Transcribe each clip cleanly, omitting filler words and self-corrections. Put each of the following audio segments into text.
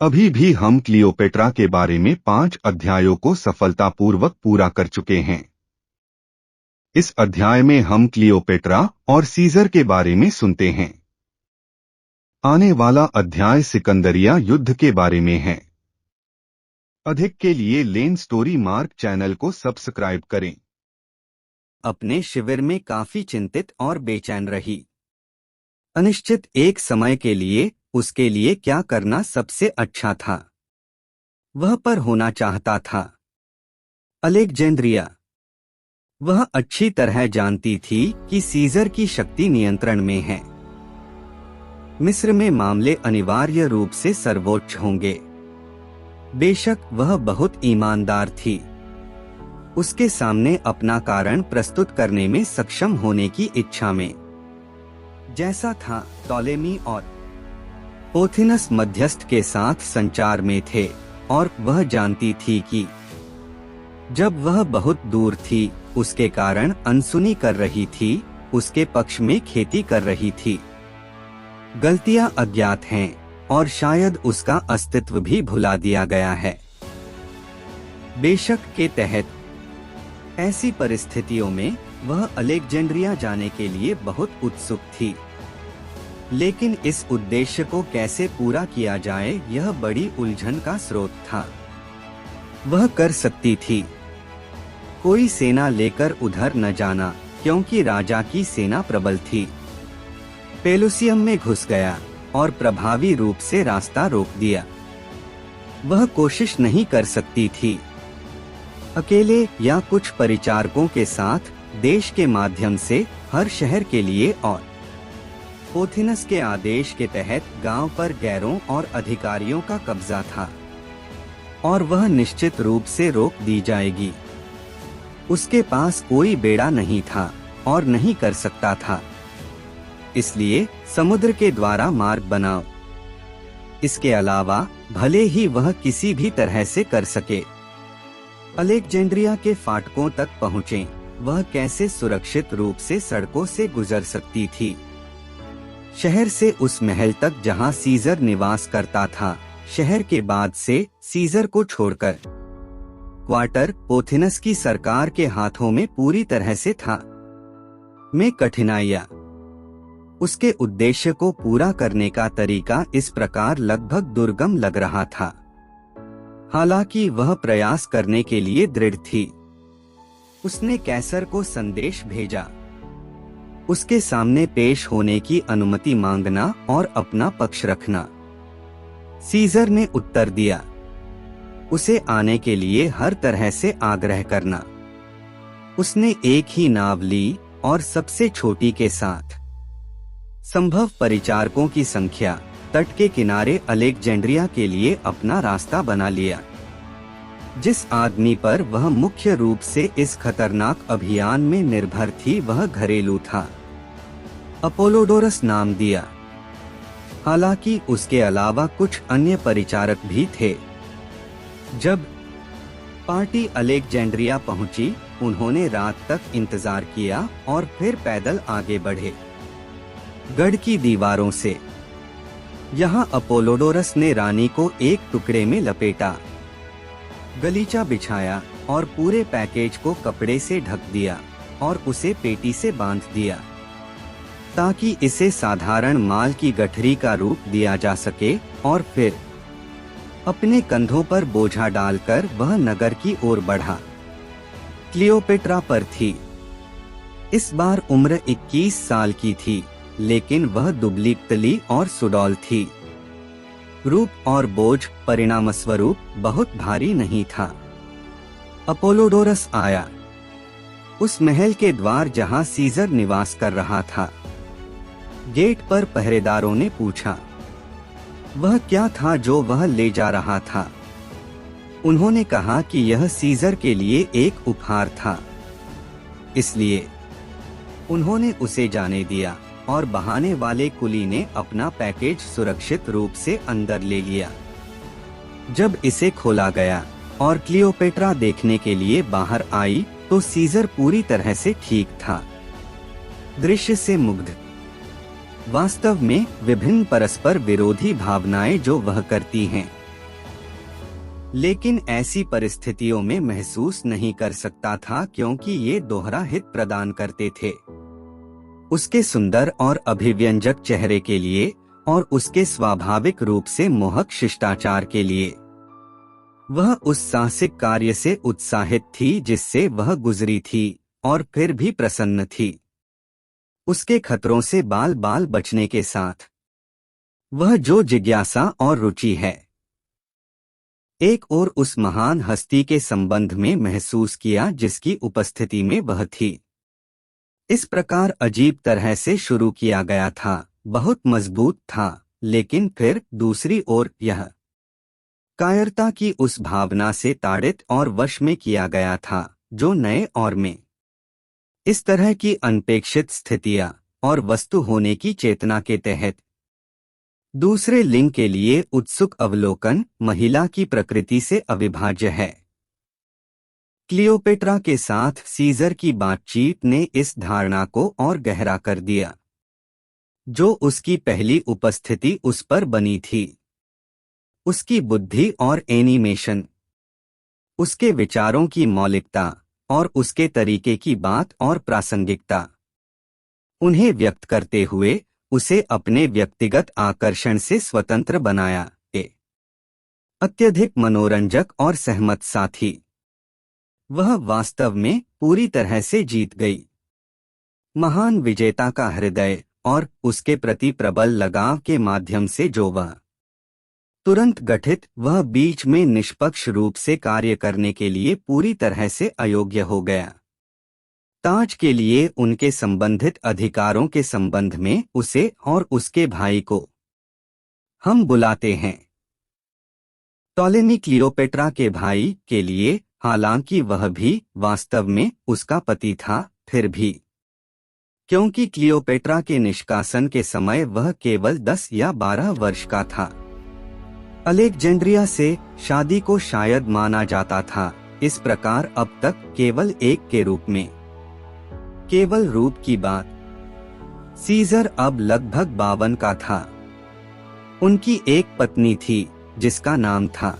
अभी भी हम क्लियोपेट्रा के बारे में 5 अध्यायों को सफलतापूर्वक पूरा कर चुके हैं। इस अध्याय में हम क्लियोपेट्रा और सीजर के बारे में सुनते हैं। आने वाला अध्याय सिकंदरिया युद्ध के बारे में है। अधिक के लिए लेन स्टोरी मार्क चैनल को सब्सक्राइब करें। अपने शिविर में काफी चिंतित और बेचैन रही। अनिश्चित एक समय के लिए उसके लिए क्या करना सबसे अच्छा था, वह पर होना चाहता था। अलेक्जेंड्रिया। वह अच्छी तरह जानती थी कि सीजर की शक्ति नियंत्रण में है। मिस्र में मामले अनिवार्य रूप से सर्वोच्च होंगे। बेशक वह बहुत ईमानदार थी। उसके सामने अपना कारण प्रस्तुत करने में सक्षम होने की इच्छा में जैसा था, टॉलेमी और पोथिनस मध्यस्थ के साथ संचार में थे और वह जानती थी कि जब वह बहुत दूर थी, उसके कारण अनसुनी कर रही थी, उसके पक्ष में खेती कर रही थी। गलतियां अज्ञात हैं और शायद उसका अस्तित्व भी भुला दिया गया है। बेशक के तहत ऐसी परिस्थितियों में वह अलेक्जेंड्रिया जाने के लिए बहुत उत्सुक थी, लेकिन इस उद्देश्य को कैसे पूरा किया जाए यह बड़ी उलझन का स्रोत था। वह कर सकती थी कोई सेना लेकर उधर न जाना, क्योंकि राजा की सेना प्रबल थी। पेलुसियम में घुस गया और प्रभावी रूप से रास्ता रोक दिया। वह कोशिश नहीं कर सकती थी अकेले या कुछ परिचारकों के साथ देश के माध्यम से हर शहर के लिए, और पोथिनस के आदेश के तहत गांव पर गैरों और अधिकारियों का कब्जा था और वह निश्चित रूप से रोक दी जाएगी। उसके पास कोई बेड़ा नहीं था और नहीं कर सकता था, इसलिए समुद्र के द्वारा मार्ग बनाओ। इसके अलावा भले ही वह किसी भी तरह से कर सके अलेक्जेंड्रिया के फाटकों तक पहुँचे, वह कैसे सुरक्षित रूप से सड़कों से गुजर सकती थी। शहर से उस महल तक जहां सीजर निवास करता था, शहर के बाद से सीजर को छोड़कर क्वार्टर पोथिनस की सरकार के हाथों में पूरी तरह से था। में कठिनाइयां। उसके उद्देश्य को पूरा करने का तरीका इस प्रकार लगभग दुर्गम लग रहा था। हालांकि वह प्रयास करने के लिए दृढ़ थी। उसने कैसर को संदेश भेजा, उसके सामने पेश होने की अनुमति मांगना और अपना पक्ष रखना। सीजर ने उत्तर दिया, उसे आने के लिए हर तरह से आग्रह करना। उसने एक ही नाव ली और सबसे छोटी के साथ संभव परिचारकों की संख्या तट के किनारे अलेक्जेंड्रिया के लिए अपना रास्ता बना लिया। जिस आदमी पर वह मुख्य रूप से इस खतरनाक अभियान में निर्भर थी वह घरेलू था, अपोलोडोरस नाम दिया। हालांकि उसके अलावा कुछ अन्य परिचारक भी थे। जब पार्टी अलेक्जेंड्रिया पहुंची, उन्होंने रात तक इंतजार किया और फिर पैदल आगे बढ़े गढ़ की दीवारों से। यहाँ अपोलोडोरस ने रानी को एक टुकड़े में लपेटा, गलीचा बिछाया और पूरे पैकेज को कपड़े से ढक दिया और उसे पेटी से बांध दिया ताकि इसे साधारण माल की गठरी का रूप दिया जा सके, और फिर अपने कंधों पर बोझा डालकर वह नगर की ओर बढ़ा। क्लियोपेट्रा पर थी। इस बार उम्र 21 साल की थी, लेकिन वह दुबली पतली और सुडौल थी। रूप और बोझ परिणामस्वरूप बहुत भारी नहीं था। अपोलोडोरस आया उस महल के द्वार जहां सीजर निवास कर रहा था। गेट पर पहरेदारों ने पूछा, वह क्या था जो वह ले जा रहा था। उन्होंने कहा कि यह सीजर के लिए एक उपहार था, इसलिए उन्होंने उसे जाने दिया और बहाने वाले कुली ने अपना पैकेज सुरक्षित रूप से अंदर ले लिया। जब इसे खोला गया और क्लियोपेट्रा देखने के लिए बाहर आई तो सीजर पूरी तरह से ठीक था। दृश्य से मुग्ध। वास्तव में विभिन्न परस्पर विरोधी भावनाएं जो वह करती हैं, लेकिन ऐसी परिस्थितियों में महसूस नहीं कर सकता था क्योंकि ये दोहरा हित प्रदान करते थे, उसके सुंदर और अभिव्यंजक चेहरे के लिए और उसके स्वाभाविक रूप से मोहक शिष्टाचार के लिए। वह उस साहसिक कार्य से उत्साहित थी जिससे वह गुजरी थी और फिर भी प्रसन्न थी। उसके खतरों से बाल बाल बचने के साथ वह जो जिज्ञासा और रुचि है एक और उस महान हस्ती के संबंध में महसूस किया जिसकी उपस्थिति में वह थी। इस प्रकार अजीब तरह से शुरू किया गया था, बहुत मजबूत था, लेकिन फिर दूसरी ओर यह कायरता की उस भावना से ताड़ित और वश में किया गया था जो नए और में इस तरह की अनपेक्षित स्थितियां और वस्तु होने की चेतना के तहत दूसरे लिंग के लिए उत्सुक अवलोकन महिला की प्रकृति से अविभाज्य है। क्लियोपेट्रा के साथ सीजर की बातचीत ने इस धारणा को और गहरा कर दिया जो उसकी पहली उपस्थिति उस पर बनी थी। उसकी बुद्धि और एनिमेशन, उसके विचारों की मौलिकता और उसके तरीके की बात और प्रासंगिकता, उन्हें व्यक्त करते हुए उसे अपने व्यक्तिगत आकर्षण से स्वतंत्र बनाया। अत्यधिक मनोरंजक और सहमत साथी, वह वास्तव में पूरी तरह से जीत गई। महान विजेता का हृदय और उसके प्रति प्रबल लगाव के माध्यम से जो वह तुरंत गठित, वह बीच में निष्पक्ष रूप से कार्य करने के लिए पूरी तरह से अयोग्य हो गया। ताज के लिए उनके संबंधित अधिकारों के संबंध में उसे और उसके भाई को हम बुलाते हैं टॉलेमी क्लियोपेट्रा के भाई के लिए, हालांकि वह भी वास्तव में उसका पति था, फिर भी क्योंकि क्लियोपेट्रा के निष्कासन के समय वह केवल 10 या 12 वर्ष का था। अलेक्जेंड्रिया से शादी को शायद माना जाता था, इस प्रकार अब तक केवल एक के रूप में। केवल रूप की बात, सीजर अब लगभग 52 का था। उनकी एक पत्नी थी जिसका नाम था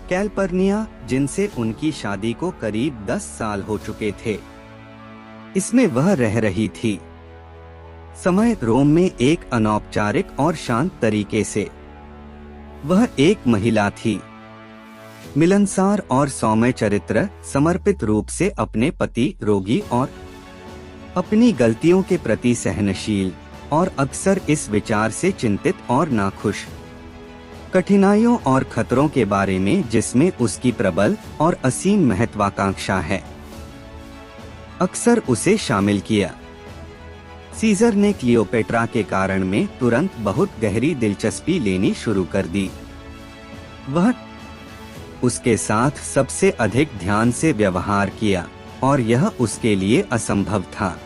कैल्पर्निया, जिनसे उनकी शादी को करीब 10 साल हो चुके थे। इसमें वह रह रही थी समय रोम में एक अनौपचारिक और शांत तरीके से। वह एक महिला थी, मिलनसार और सौम्य चरित्र, समर्पित रूप से अपने पति, रोगी और अपनी गलतियों के प्रति सहनशील, और अक्सर इस विचार से चिंतित और नाखुश, कठिनाइयों और खतरों के बारे में जिसमें उसकी प्रबल और असीम महत्वाकांक्षा है, अक्सर उसे शामिल किया। सीजर ने क्लियोपेट्रा के कारण में तुरंत बहुत गहरी दिलचस्पी लेनी शुरू कर दी। वह उसके साथ सबसे अधिक ध्यान से व्यवहार किया और यह उसके लिए असंभव था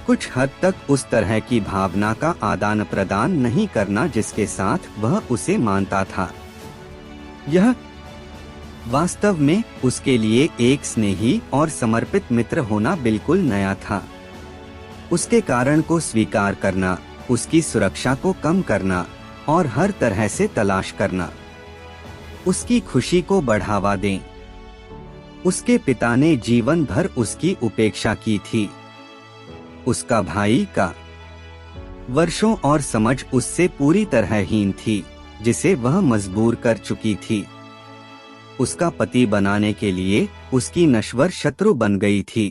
कुछ हद तक उस तरह की भावना का आदान प्रदान नहीं करना जिसके साथ वह उसे मानता था। यह वास्तव में उसके लिए एक स्नेही और समर्पित मित्र होना बिल्कुल नया था। उसके कारण को स्वीकार करना, उसकी सुरक्षा को कम करना और हर तरह से तलाश करना, उसकी खुशी को बढ़ावा दें। उसके पिता ने जीवन भर उसकी उपेक्षा की थी। उसका भाई का वर्षों और समझ उससे पूरी तरह हीन थी, जिसे वह मजबूर कर चुकी थी। उसका पति बनाने के लिए उसकी नश्वर शत्रु बन गई थी।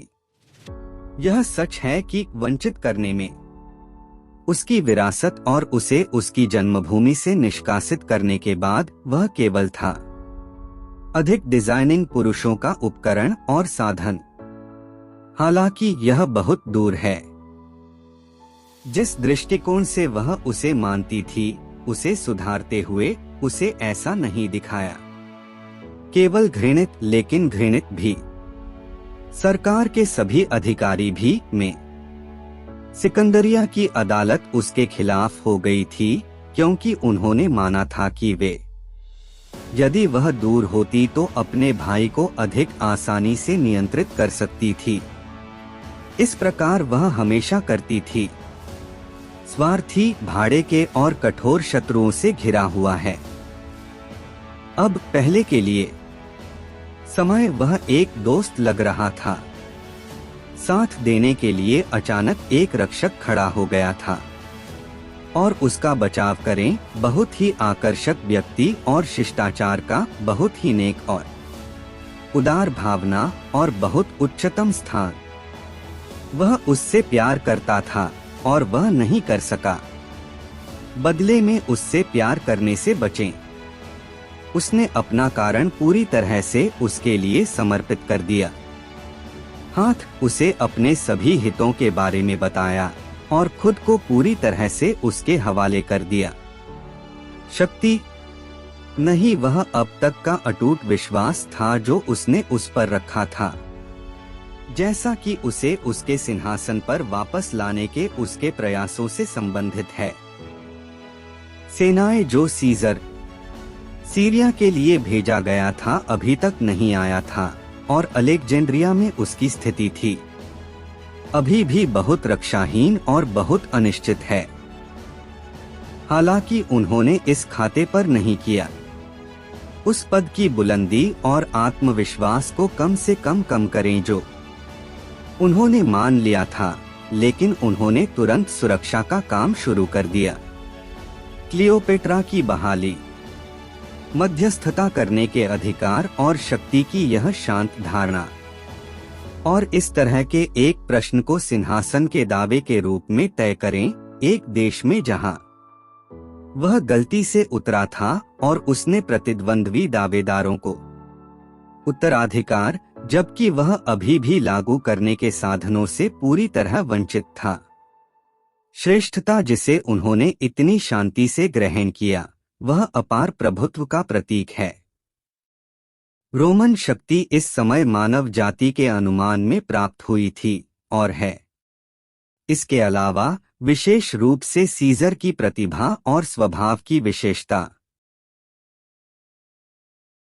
यह सच है कि वंचित करने में उसकी विरासत और उसे उसकी जन्मभूमि से निष्कासित करने के बाद वह केवल था अधिक डिजाइनिंग पुरुषों का उपकरण और साधन। हालांकि यह बहुत दूर है। जिस दृष्टिकोण से वह उसे मानती थी, उसे सुधारते हुए उसे ऐसा नहीं दिखाया। केवल घृणित, लेकिन घृणित भी। सरकार के सभी अधिकारी भी में सिकंदरिया की अदालत उसके खिलाफ हो गई थी क्योंकि उन्होंने माना था कि वे यदि वह दूर होती तो अपने भाई को अधिक आसानी से नियंत्रित कर सकती थी। इस प्रकार वह हमेशा करती थी। स्वार्थी, भाड़े के और कठोर शत्रुओं से घिरा हुआ है। अब पहले के लिए समय वह एक दोस्त लग रहा था। साथ देने के लिए अचानक एक रक्षक खड़ा हो गया था और उसका बचाव करें। बहुत ही आकर्षक व्यक्ति और शिष्टाचार का, बहुत ही नेक और उदार भावना और बहुत उच्चतम स्थान। वह उससे प्यार करता था और वह नहीं कर सका। बदले में उससे प्यार करने से बचें। उसने अपना कारण पूरी तरह से उसके लिए समर्पित कर दिया। हाथ उसे अपने सभी हितों के बारे में बताया और खुद को पूरी तरह से उसके हवाले कर दिया। शक्ति नहीं, वह अब तक का अटूट विश्वास था जो उसने उस पर रखा था, जैसा कि उसे उसके सिंहासन पर वापस लाने के उसके प्रयासों से संबंधित है। सेनाएं जो सीजर सीरिया के लिए भेजा गया था अभी तक नहीं आया था और अलेक्जेंड्रिया में उसकी स्थिति थी अभी भी बहुत रक्षाहीन और बहुत अनिश्चित है। हालांकि उन्होंने इस खाते पर नहीं किया। उस पद की बुलंदी और आत्मविश्वास को कम से कम करें जो उन्होंने मान लिया था, लेकिन उन्होंने तुरंत सुरक्षा का काम शुरू कर दिया। क्लियोपेट्रा की बहाली, मध्यस्थता करने के अधिकार और शक्ति की यह शांत धारणा, और इस तरह के एक प्रश्न को सिंहासन के दावे के रूप में तय करें, एक देश में जहां वह गलती से उतरा था और उसने प्रतिद्वंद्वी दावेदारों को उत्तराधिकार, जबकि वह अभी भी लागू करने के साधनों से पूरी तरह वंचित था। श्रेष्ठता जिसे उन्होंने इतनी शांति से ग्रहण किया, वह अपार प्रभुत्व का प्रतीक है। रोमन शक्ति इस समय मानव जाति के अनुमान में प्राप्त हुई थी और है। इसके अलावा विशेष रूप से सीजर की प्रतिभा और स्वभाव की विशेषता